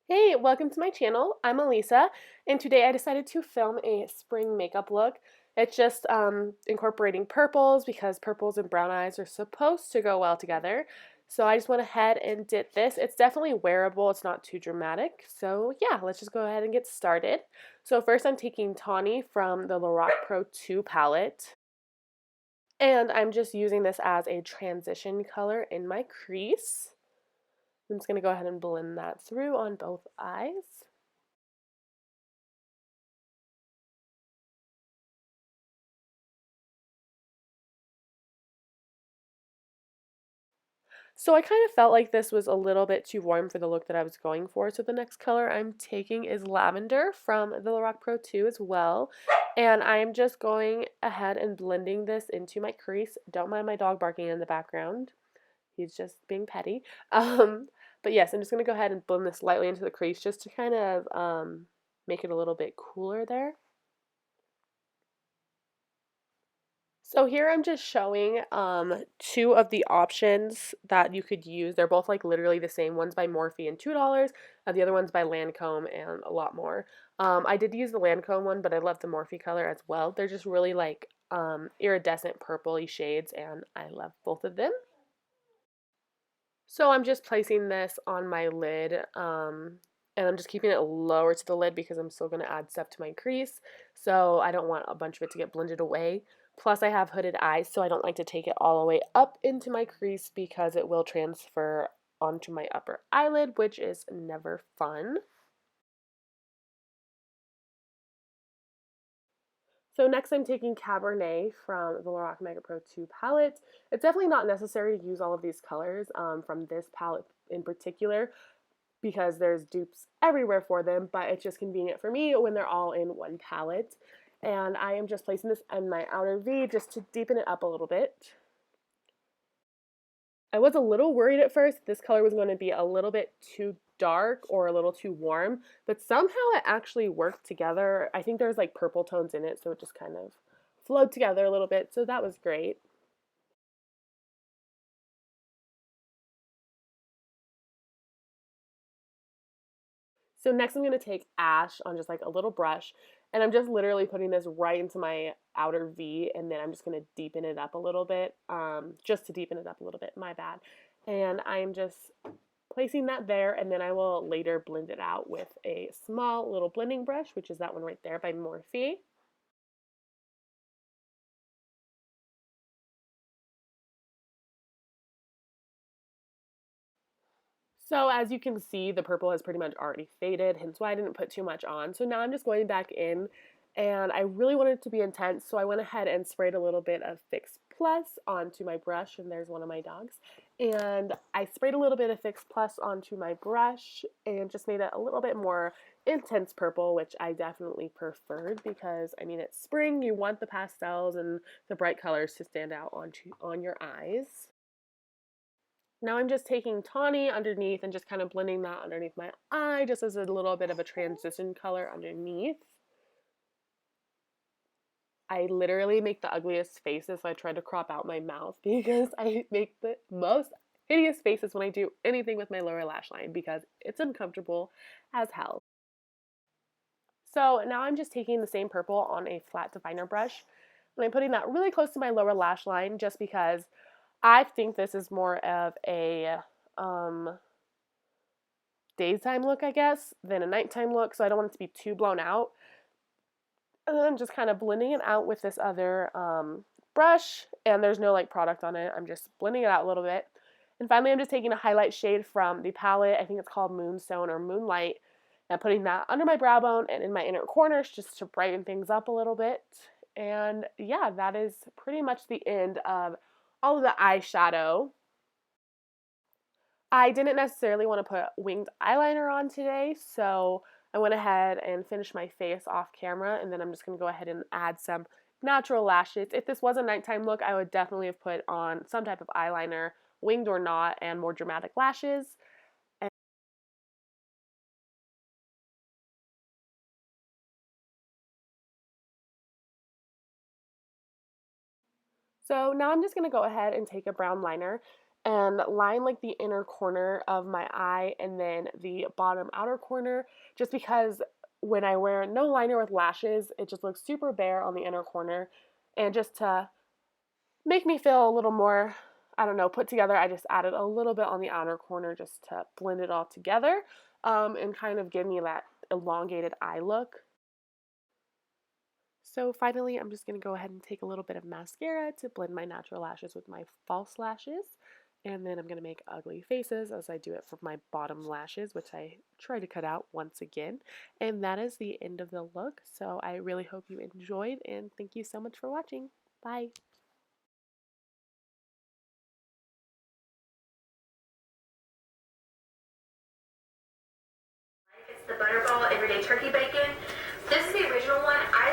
Hey, welcome to my channel. I'm Elisa, and today I decided to film a spring makeup look. It's just incorporating purples because purples and brown eyes are supposed to go well together. So I just went ahead and did this. It's definitely wearable, it's not too dramatic. So yeah, let's just go ahead and get started. So first I'm taking Tawny from the Lora Pro 2 palette. And I'm just using this as a transition color in my crease. I'm just going to go ahead and blend that through on both eyes. So I kind of felt like this was a little bit too warm for the look that I was going for. So the next color I'm taking is Lavender from the Lorac Pro 2 as well. And I am just going ahead and blending this into my crease. Don't mind my dog barking in the background. He's just being petty. Um, but yes, I'm just going to go ahead and blend this lightly into the crease just to kind of make it a little bit cooler there. So here I'm just showing two of the options that you could use. They're both like literally the same. One's by Morphe and $2, and the other one's by Lancome and a lot more. I did use the Lancome one, but I love the Morphe color as well. They're just really like iridescent purpley shades, and I love both of them. So I'm just placing this on my lid, and I'm just keeping it lower to the lid because I'm still going to add stuff to my crease. So I don't want a bunch of it to get blended away. Plus I have hooded eyes, so I don't like to take it all the way up into my crease because it will transfer onto my upper eyelid, which is never fun. So next I'm taking Cabernet from the Lorac Mega Pro 2 palette. It's definitely not necessary to use all of these colors from this palette in particular, because there's dupes everywhere for them, but it's just convenient for me when they're all in one palette. And I am just placing this in my outer V just to deepen it up a little bit. I was a little worried at first this color was going to be a little bit too dark or a little too warm, but somehow it actually worked together. I think there's like purple tones in it, so it just kind of flowed together a little bit, so that was great. So next I'm going to take Ash on just like a little brush, and I'm just literally putting this right into my outer V, and then I'm just going to deepen it up a little bit, just to deepen it up a little bit, my bad. And I'm just placing that there, and then I will later blend it out with a small little blending brush, which is that one right there by Morphe. So as you can see, the purple has pretty much already faded, hence why I didn't put too much on. So now I'm just going back in, and I really wanted it to be intense, so I went ahead and sprayed a little bit of Fix Plus onto my brush, and there's one of my dogs. And I sprayed a little bit of Fix Plus onto my brush and just made it a little bit more intense purple, which I definitely preferred because, I mean, it's spring, you want the pastels and the bright colors to stand out on your eyes. Now I'm just taking Tawny underneath and just kind of blending that underneath my eye just as a little bit of a transition color underneath. I literally make the ugliest faces, so I tried to crop out my mouth because I make the most hideous faces when I do anything with my lower lash line because it's uncomfortable as hell. So now I'm just taking the same purple on a flat definer brush, and I'm putting that really close to my lower lash line just because I think this is more of a daytime look, I guess, than a nighttime look, so I don't want it to be too blown out. And then I'm just kind of blending it out with this other brush, and there's no like product on it. I'm just blending it out a little bit. And finally, I'm just taking a highlight shade from the palette. I think it's called Moonstone or Moonlight, and putting that under my brow bone and in my inner corners just to brighten things up a little bit. And yeah, that is pretty much the end of all of the eyeshadow. I didn't necessarily want to put winged eyeliner on today, so I went ahead and finished my face off camera, and then I'm just going to go ahead and add some natural lashes. If this was a nighttime look, I would definitely have put on some type of eyeliner, winged or not, and more dramatic lashes. And so now I'm just going to go ahead and take a brown liner, and line like the inner corner of my eye and then the bottom outer corner, just because when I wear no liner with lashes, it just looks super bare on the inner corner. And just to make me feel a little more, I don't know, put together, I just added a little bit on the outer corner just to blend it all together, and kind of give me that elongated eye look. So finally, I'm just going to go ahead and take a little bit of mascara to blend my natural lashes with my false lashes. And then I'm going to make ugly faces as I do it for my bottom lashes, which I try to cut out once again. And that is the end of the look. So I really hope you enjoyed, and thank you so much for watching. Bye. It's the Butterball Everyday Turkey Bacon. This is the original one. I